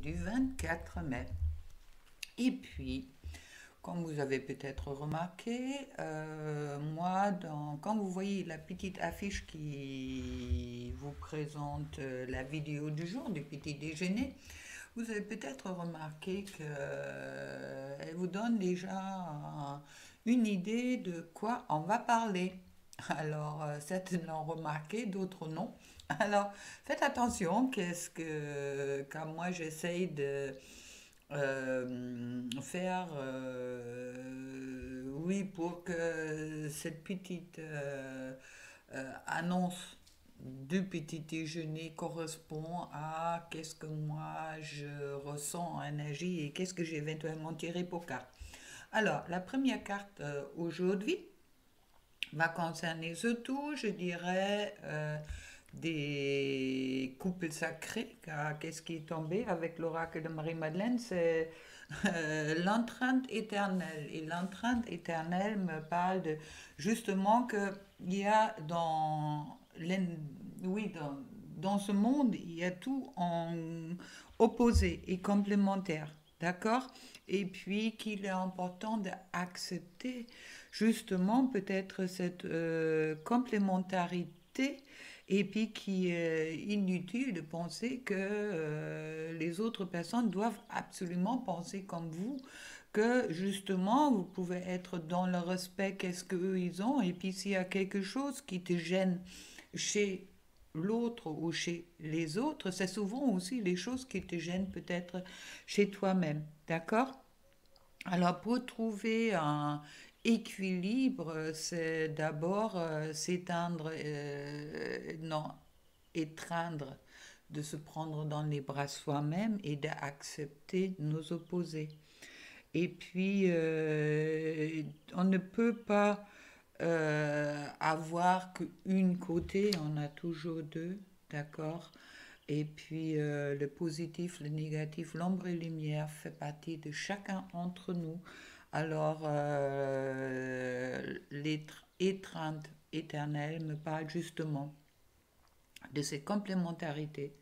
du 24 mai. Et puis, comme vous avez peut-être remarqué, quand vous voyez la petite affiche qui vous présente la vidéo du jour, du petit déjeuner, vous avez peut-être remarqué qu'elle vous donne déjà une idée de quoi on va parler. Alors, certains l'ont remarqué, d'autres non. Alors, faites attention, car moi j'essaye de faire, oui, pour que cette petite annonce du petit déjeuner correspond à qu'est-ce que moi je ressens en énergie et qu'est-ce que j'ai éventuellement tiré pour carte. Alors, la première carte aujourd'hui va concerner surtout, je dirais, des couples sacrés, car qu'est-ce qui est tombé avec l'oracle de Marie-Madeleine, c'est l'entrainte éternelle. Et l'entrainte éternelle me parle de justement qu'il y a oui, dans ce monde, il y a tout en opposé et complémentaire. D'accord? Et puis qu'il est important d'accepter justement peut-être cette complémentarité et puis qui est inutile de penser que les autres personnes doivent absolument penser comme vous, que justement vous pouvez être dans le respect qu'est-ce qu'eux ils ont, et puis s'il y a quelque chose qui te gêne chez l'autre ou chez les autres, c'est souvent aussi les choses qui te gênent peut-être chez toi-même. D'accord? Alors, pour trouver un équilibre, c'est d'abord s'éteindre, non, étreindre, de se prendre dans les bras soi-même et d'accepter nos opposés. Et puis, on ne peut pas avoir qu'une côté, on a toujours deux, d'accord? Et puis le positif, le négatif, l'ombre et la lumière fait partie de chacun entre nous. Alors l'étreinte éternelle me parle justement de ces complémentarités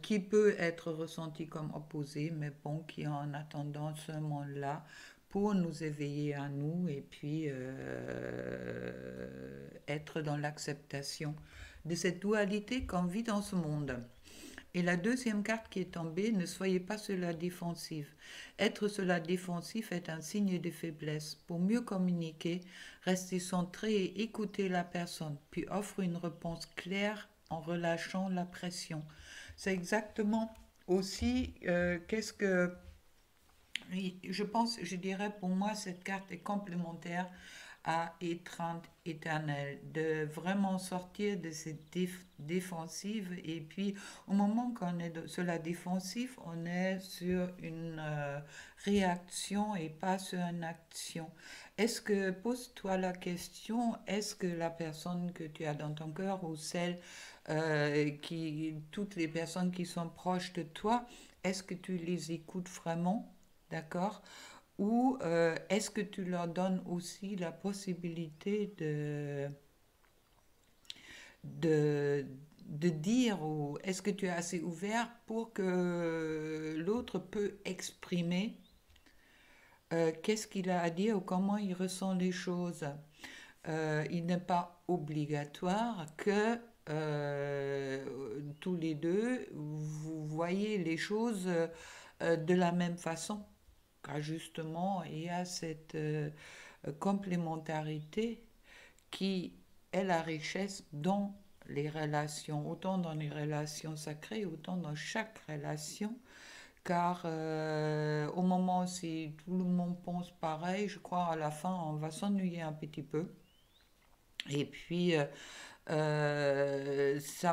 qui peut être ressentie comme opposée, mais bon, qui en attendant ce moment-là pour nous éveiller à nous et puis être dans l'acceptation de cette dualité qu'on vit dans ce monde. Et la deuxième carte qui est tombée, ne soyez pas sur la défensive. Être sur la défensive est un signe de faiblesse. Pour mieux communiquer, restez centré et écoutez la personne, puis offre une réponse claire en relâchant la pression. C'est exactement aussi qu'est-ce que oui, je pense, je dirais pour moi, cette carte est complémentaire à étreinte éternelle, de vraiment sortir de cette défensive et puis au moment qu'on est sur la défensive, on est sur une réaction et pas sur une action. Pose-toi la question, est-ce que la personne que tu as dans ton cœur ou toutes les personnes qui sont proches de toi, est-ce que tu les écoutes vraiment? D'accord? Ou est-ce que tu leur donnes aussi la possibilité de, de dire, ou est-ce que tu es assez ouvert pour que l'autre peut exprimer qu'est-ce qu'il a à dire ou comment il ressent les choses? Il n'est pas obligatoire que tous les deux, vous voyez les choses de la même façon. Car justement, il y a cette complémentarité qui est la richesse dans les relations, autant dans les relations sacrées, autant dans chaque relation. Car au moment où si tout le monde pense pareil, je crois à la fin, on va s'ennuyer un petit peu. Et puis, ça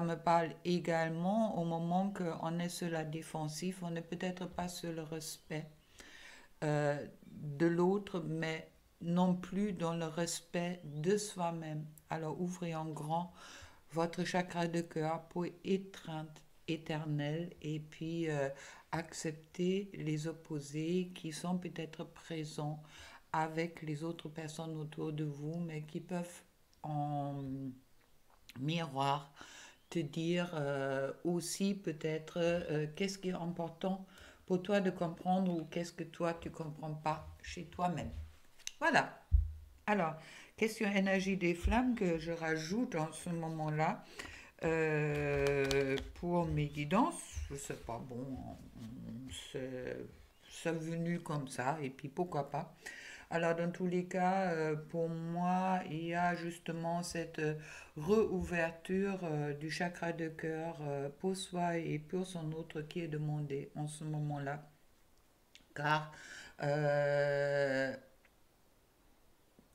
me parle également au moment qu'on est sur la défensive, on n'est peut-être pas sur le respect de l'autre, mais non plus dans le respect de soi-même. Alors ouvrez en grand votre chakra de cœur pour étreinte éternelle et puis accepter les opposés qui sont peut-être présents avec les autres personnes autour de vous, mais qui peuvent en miroir te dire aussi peut-être qu'est-ce qui est important pour toi de comprendre ou qu'est-ce que toi tu comprends pas chez toi-même. Voilà. Alors, question énergie des flammes que je rajoute en ce moment-là pour mes guidances. Je sais pas, bon, c'est venu comme ça et puis pourquoi pas. Alors, dans tous les cas, pour moi, il y a justement cette réouverture du chakra de cœur pour soi et pour son autre qui est demandé en ce moment-là. Car euh,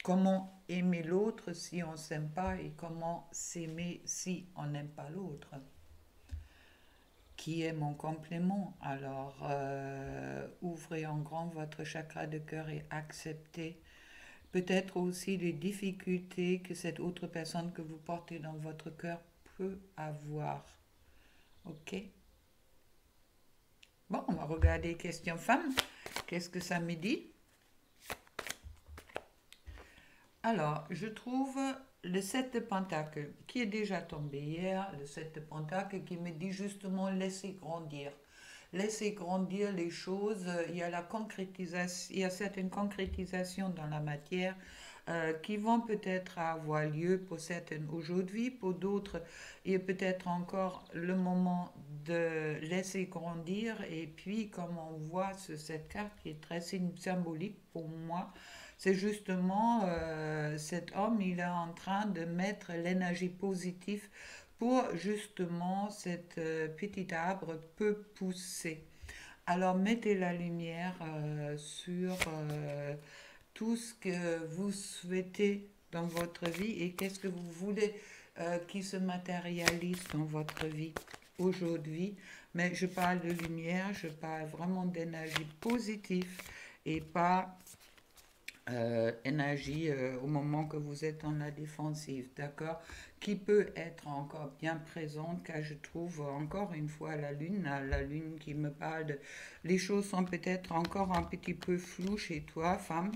comment aimer l'autre si on ne s'aime pas et comment s'aimer si on n'aime pas l'autre? Qui est mon complément? Alors, ouvrez en grand votre chakra de cœur et acceptez peut-être aussi les difficultés que cette autre personne que vous portez dans votre cœur peut avoir. Ok? Bon, on va regarder question femme. Qu'est-ce que ça me dit? Alors, je trouve le 7 de Pentacle qui est déjà tombé hier, le 7 de Pentacle qui me dit justement laisser grandir. Laisser grandir les choses, il y a la concrétisation, il y a certaines concrétisations dans la matière qui vont peut-être avoir lieu pour certaines aujourd'hui, pour d'autres, il y a peut-être encore le moment de laisser grandir. Et puis, comme on voit cette carte qui est très symbolique pour moi, c'est justement cet homme, il est en train de mettre l'énergie positive pour justement cet petit arbre peut pousser. Alors mettez la lumière sur tout ce que vous souhaitez dans votre vie et qu'est-ce que vous voulez qui se matérialise dans votre vie aujourd'hui. Mais je parle de lumière, je parle vraiment d'énergie positive et pas énergie au moment que vous êtes en la défensive, d'accord? Qui peut être encore bien présente, car je trouve encore une fois la lune qui me parle de... Les choses sont peut-être encore un petit peu floues chez toi, femme.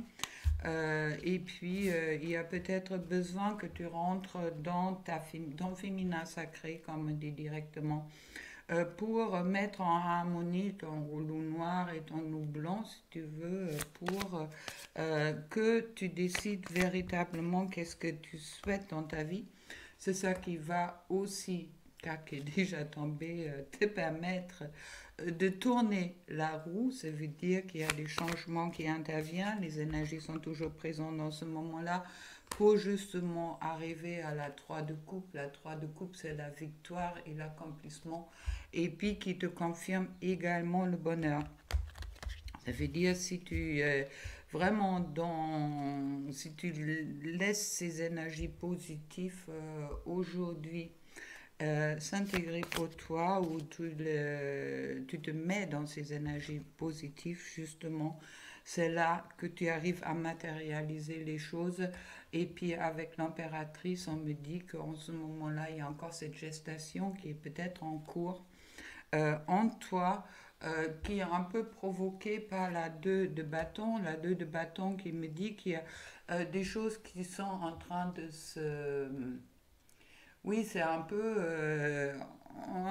Et puis, il y a peut-être besoin que tu rentres dans féminin sacré, comme on dit directement, pour mettre en harmonie ton rouleau noir et ton loup blanc, si tu veux, pour que tu décides véritablement qu'est-ce que tu souhaites dans ta vie. C'est ça qui va aussi, car qui est déjà tombé, te permettre de tourner la roue. Ça veut dire qu'il y a des changements qui interviennent, les énergies sont toujours présentes dans ce moment-là pour justement arriver à la 3 de coupe. La 3 de coupe, c'est la victoire et l'accomplissement et puis qui te confirme également le bonheur. Ça veut dire si tu vraiment si tu laisses ces énergies positives aujourd'hui s'intégrer pour toi ou tu te mets dans ces énergies positives justement, c'est là que tu arrives à matérialiser les choses. Et puis avec l'impératrice, on me dit qu'en ce moment-là, il y a encore cette gestation qui est peut-être en cours en toi, qui est un peu provoquée par la 2 de bâton. La 2 de bâton qui me dit qu'il y a des choses qui sont en train de se... Oui, c'est un peu...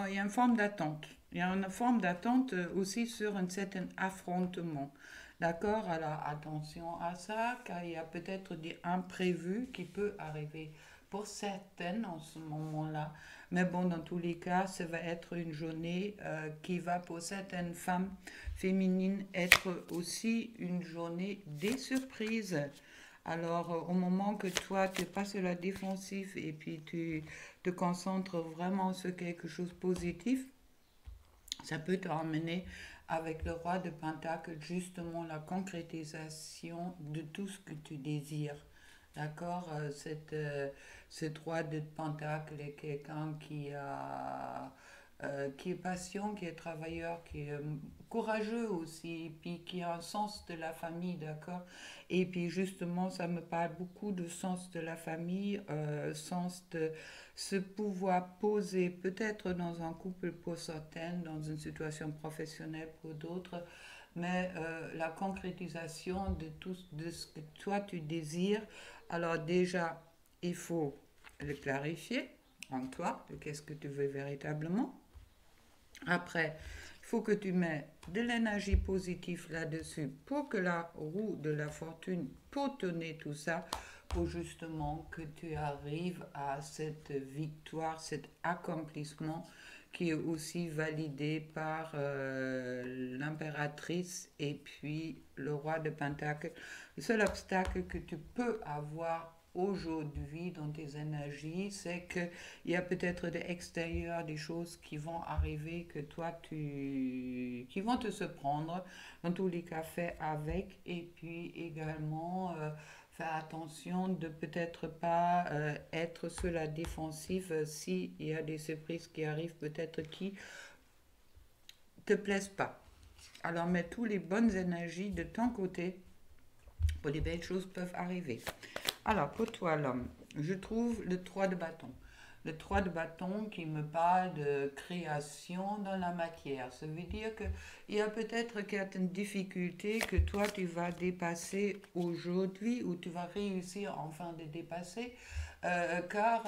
il y a une forme d'attente. Il y a une forme d'attente aussi sur un certain affrontement. D'accord? Alors attention à ça, car il y a peut-être des imprévus qui peuvent arriver pour certaines en ce moment-là. Mais bon, dans tous les cas, ça va être une journée qui va pour certaines femmes féminines être aussi une journée des surprises. Alors, au moment que toi, tu passes la défensive et puis tu te concentres vraiment sur quelque chose de positif, ça peut t'emmener avec le roi de Pentacle, justement la concrétisation de tout ce que tu désires. D'accord? Cette roi de Pentacle est quelqu'un qui est patient, qui est travailleur, qui est courageux aussi, et puis qui a un sens de la famille, d'accord? Et puis justement, ça me parle beaucoup de sens de la famille, sens de se pouvoir poser peut-être dans un couple pour certaines, dans une situation professionnelle pour d'autres, mais la concrétisation de tout de ce que toi tu désires. Alors déjà, il faut le clarifier, en toi, de qu'est-ce que tu veux véritablement. Après, il faut que tu mets de l'énergie positive là-dessus pour que la roue de la fortune, pour tourner tout ça, pour justement que tu arrives à cette victoire, cet accomplissement qui est aussi validé par l'impératrice et puis le roi de Pentacle. Le seul obstacle que tu peux avoir aujourd'hui dans tes énergies, c'est qu'il y a peut-être de l'extérieur des choses qui vont arriver que toi qui vont te se prendre. Dans tous les cas, fais avec et puis également faire attention de peut-être pas être sur la défensive s'il y a des surprises qui arrivent peut-être qui te plaisent pas. Alors mets toutes les bonnes énergies de ton côté pour les belles choses peuvent arriver. Alors pour toi l'homme, je trouve le 3 de bâton. Le 3 de bâton qui me parle de création dans la matière. Ça veut dire qu'il y a peut-être certaines difficultés que toi tu vas dépasser aujourd'hui ou tu vas réussir enfin de dépasser. Car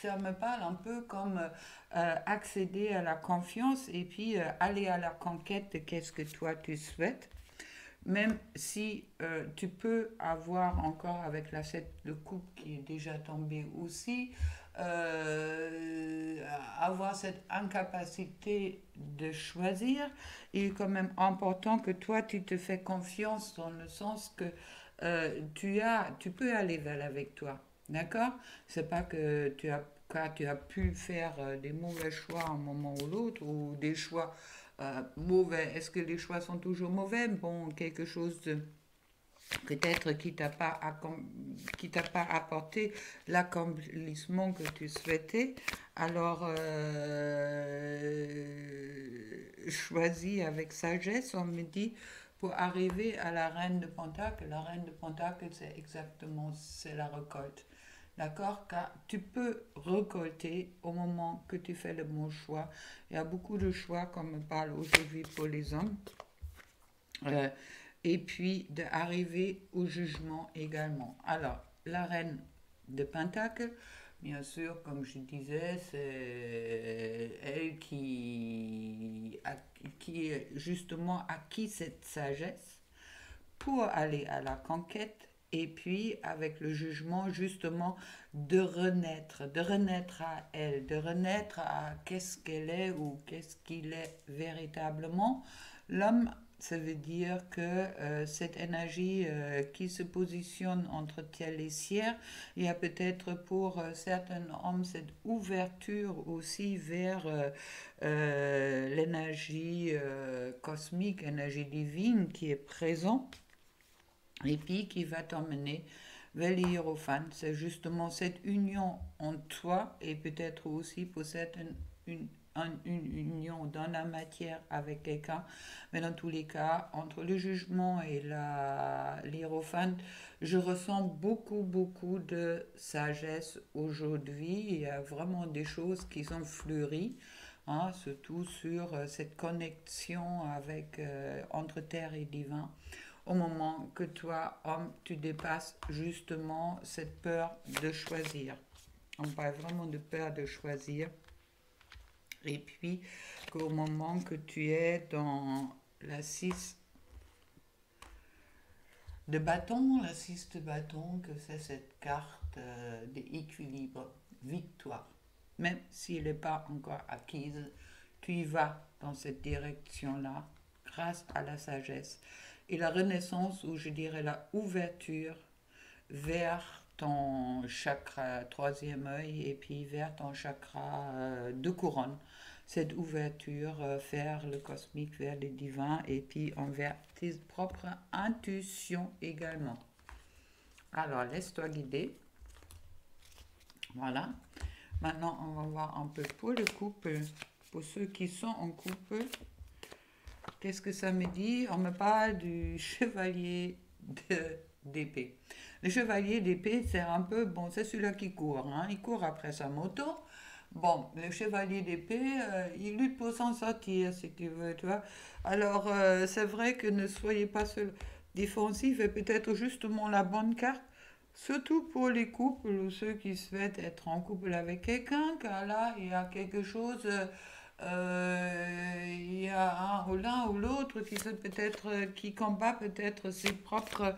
ça me parle un peu comme accéder à la confiance et puis aller à la conquête de qu'est-ce que toi tu souhaites. Même si tu peux avoir encore avec la 7 de coupe qui est déjà tombée aussi, avoir cette incapacité de choisir, il est quand même important que toi tu te fais confiance dans le sens que tu peux aller vers la victoire. D'accord? C'est pas que tu as pu faire des mauvais choix à un moment ou l'autre ou des choix mauvais. Est-ce que les choix sont toujours mauvais? Bon, quelque chose de peut-être qui t'a pas apporté l'accomplissement que tu souhaitais. Alors, choisis avec sagesse, on me dit, pour arriver à la reine de Pentacle. La reine de Pentacle, c'est exactement, c'est la récolte. D'accord? Car tu peux récolter au moment que tu fais le bon choix. Il y a beaucoup de choix, comme on parle aujourd'hui pour les hommes. Euh, et puis d'arriver au jugement également. Alors, la reine de Pentacle, bien sûr, comme je disais, c'est elle qui est justement acquis cette sagesse pour aller à la conquête et puis avec le jugement justement de renaître à elle, de renaître à qu'est-ce qu'elle est ou qu'est-ce qu'il est véritablement. L'homme, ça veut dire que cette énergie qui se positionne entre ciel et ciel, il y a peut-être pour certains hommes cette ouverture aussi vers l'énergie cosmique, l'énergie divine qui est présente et puis qui va t'emmener vers les hiérophants. C'est justement cette union en toi et peut-être aussi pour certaines une union dans la matière avec quelqu'un, mais dans tous les cas, entre le jugement et l'hiérophant, je ressens beaucoup de sagesse aujourd'hui. Il y a vraiment des choses qui sont fleuries, hein, surtout sur cette connexion avec, entre terre et divin au moment que toi, homme, tu dépasses justement cette peur de choisir. On parle vraiment de peur de choisir. Et puis, qu'au moment que tu es dans la 6 de bâton, la 6 de bâton, que c'est cette carte d'équilibre, victoire. Même s'il n'est pas encore acquise, tu y vas dans cette direction-là grâce à la sagesse. Et la renaissance, ou je dirais la ouverture vers ton chakra troisième œil et puis vers ton chakra de couronne. Cette ouverture vers le cosmique, vers le divin et puis envers tes propres intuitions également. Alors, laisse-toi guider. Voilà. Maintenant, on va voir un peu pour le couple, pour ceux qui sont en couple. Qu'est-ce que ça me dit? On me parle du chevalier d'épée. Le chevalier d'épée, c'est un peu, bon, c'est celui-là qui court, hein. Il court après sa moto. Bon, le chevalier d'épée, il lutte pour s'en sortir, si tu veux, tu vois. Alors, c'est vrai que ne soyez pas seul défensif, et peut-être justement la bonne carte Surtout pour les couples ou ceux qui souhaitent être en couple avec quelqu'un, car là, il y a quelque chose, il y a un ou l'un ou l'autre qui peut-être, qui combat peut-être ses propres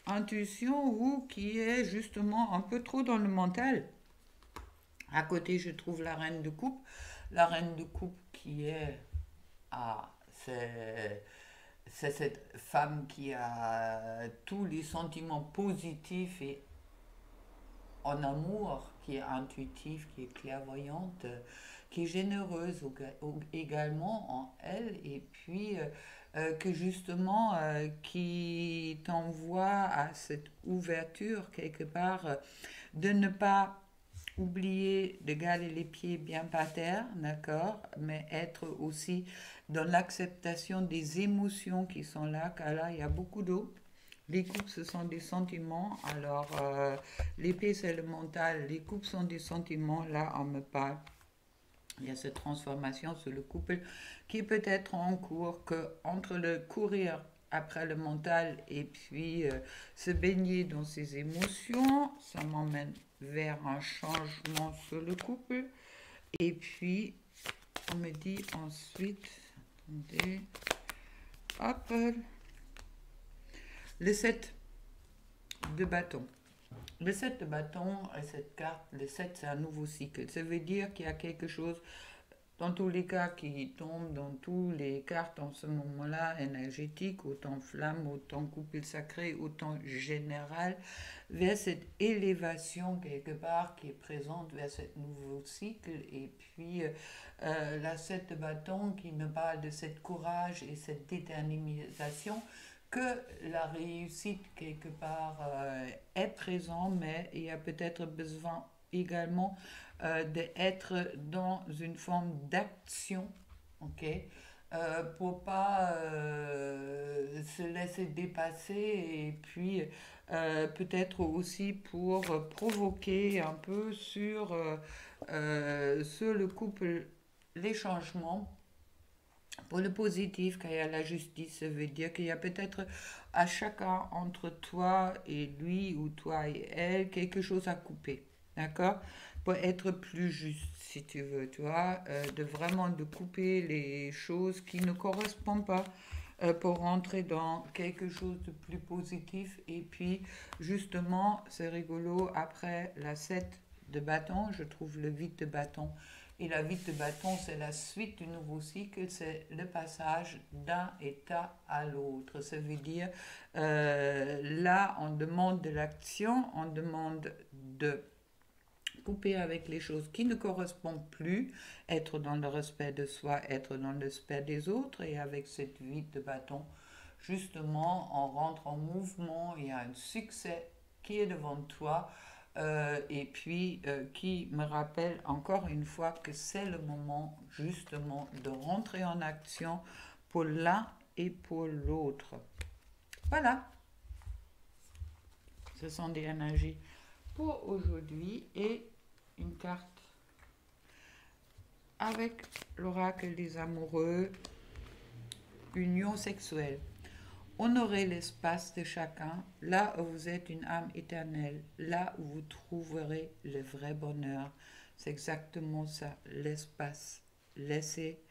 intuitions ou qui est justement un peu trop dans le mental. À côté, je trouve la reine de coupe. La reine de coupe qui est... Ah, c'est cette femme qui a tous les sentiments positifs et en amour, qui est intuitive, qui est clairvoyante, qui est généreuse également en elle, et puis que justement qui t'envoie à cette ouverture quelque part de ne pas oublier de garder les pieds bien par terre, d'accord, mais être aussi dans l'acceptation des émotions qui sont là, car là, il y a beaucoup d'eau. Les coupes, ce sont des sentiments. Alors, l'épée, c'est le mental. Les coupes sont des sentiments. Là, on me parle. Il y a cette transformation sur le couple qui peut être en cours, que entre le courir après le mental et puis se baigner dans ses émotions, ça m'emmène vers un changement sur le couple. Et puis, on me dit ensuite, attendez, hop, le 7 de bâton. Le 7 de bâton et cette carte, le 7 c'est un nouveau cycle. Ça veut dire qu'il y a quelque chose, dans tous les cas, qui tombe dans tous les cartes en ce moment-là, énergétique, autant flamme, autant couple sacré, autant général, vers cette élévation quelque part qui est présente vers ce nouveau cycle. Et puis la 7 de bâton qui me parle de cette courage et cette détermination que la réussite quelque part est présente, mais il y a peut-être besoin également d'être dans une forme d'action, ok, pour pas se laisser dépasser et puis peut-être aussi pour provoquer un peu sur le couple les changements pour le positif, quand il y a la justice, ça veut dire qu'il y a peut-être à chacun entre toi et lui ou toi et elle quelque chose à couper. D'accord? Pour être plus juste, si tu veux, tu vois, de vraiment de couper les choses qui ne correspondent pas pour rentrer dans quelque chose de plus positif. Et puis, justement, c'est rigolo, après la 7 de bâton, je trouve le 8 de bâton. Et la 8 de bâton, c'est la suite du nouveau cycle, c'est le passage d'un état à l'autre. Ça veut dire, là, on demande de l'action, on demande de couper avec les choses qui ne correspondent plus, être dans le respect de soi, être dans le respect des autres, et avec cette 8 de bâton, justement, on rentre en mouvement, il y a un succès qui est devant toi, et puis qui me rappelle encore une fois que c'est le moment justement de rentrer en action pour l'un et pour l'autre. Voilà, ce sont des énergies pour aujourd'hui et une carte avec l'oracle des amoureux, union sexuelle. Honorez l'espace de chacun, là où vous êtes une âme éternelle, là où vous trouverez le vrai bonheur. C'est exactement ça, l'espace. Laissez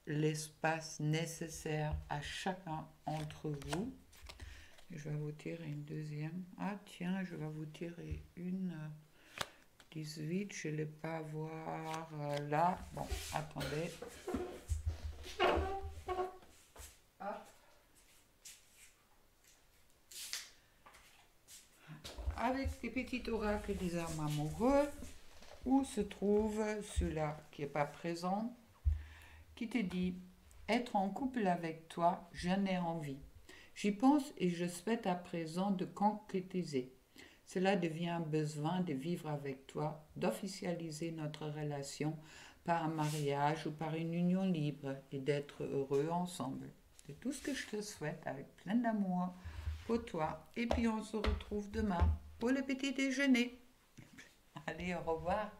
l'espace nécessaire à chacun entre vous. Je vais vous tirer une deuxième. Ah tiens, je vais vous tirer une 18, je ne l'ai pas voir là. Bon, attendez. Avec les petits oracles des âmes amoureux, où se trouve celui-là qui n'est pas présent, qui te dit « Être en couple avec toi, j'en ai envie. J'y pense et je souhaite à présent de concrétiser. Cela devient un besoin de vivre avec toi, d'officialiser notre relation par un mariage ou par une union libre et d'être heureux ensemble. C'est tout ce que je te souhaite avec plein d'amour pour toi. Et puis on se retrouve demain pour le petit déjeuner. Allez, au revoir.